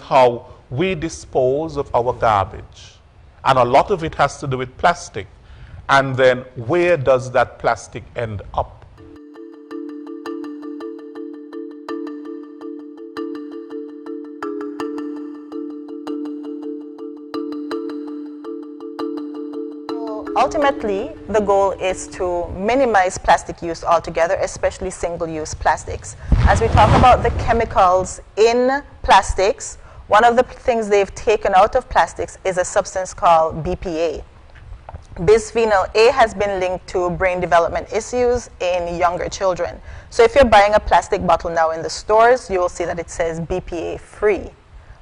how we dispose of our garbage. And a lot of it has to do with plastic. And then where does that plastic end up? Ultimately, the goal is to minimize plastic use altogether, especially single-use plastics. As we talk about the chemicals in plastics, one of the things they've taken out of plastics is a substance called BPA. Bisphenol A has been linked to brain development issues in younger children. So if you're buying a plastic bottle now in the stores, you will see that it says BPA free.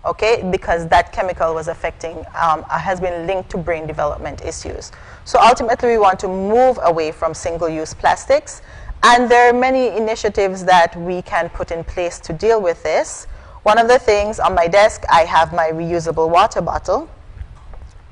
Okay, because that chemical was affecting, has been linked to brain development issues. So ultimately, we want to move away from single-use plastics, and there are many initiatives that we can put in place to deal with this. One of the things on my desk, I have my reusable water bottle,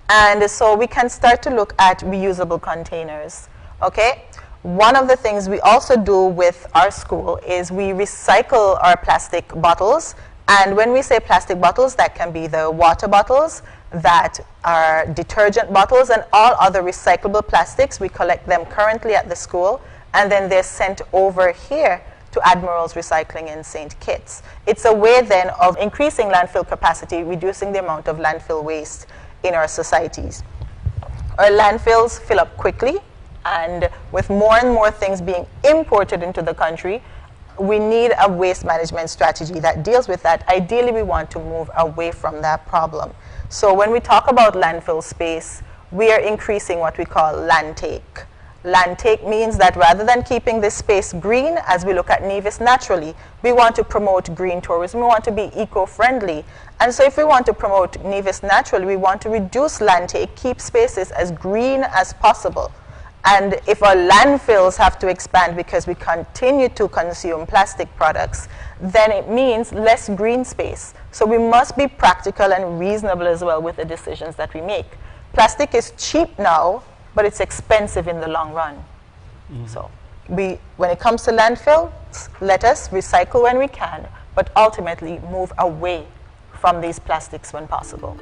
and so we can start to look at reusable containers, okay? One of the things we also do with our school is we recycle our plastic bottles. And when we say plastic bottles, that can be the water bottles, that are detergent bottles, and all other recyclable plastics. We collect them currently at the school, and then they're sent over here to Admiral's Recycling in St. Kitts. It's a way then of increasing landfill capacity, reducing the amount of landfill waste in our societies. Our landfills fill up quickly, and with more and more things being imported into the country, we need a waste management strategy that deals with that. Ideally, we want to move away from that problem. So when we talk about landfill space, we are increasing what we call land take. Land take means that rather than keeping this space green, as we look at Nevis naturally, we want to promote green tourism. We want to be eco-friendly. And so if we want to promote Nevis naturally, we want to reduce land take, keep spaces as green as possible. And if our landfills have to expand because we continue to consume plastic products, then it means less green space. So we must be practical and reasonable as well with the decisions that we make. Plastic is cheap now, but it's expensive in the long run. Mm-hmm. So when it comes to landfills, let us recycle when we can, but ultimately move away from these plastics when possible.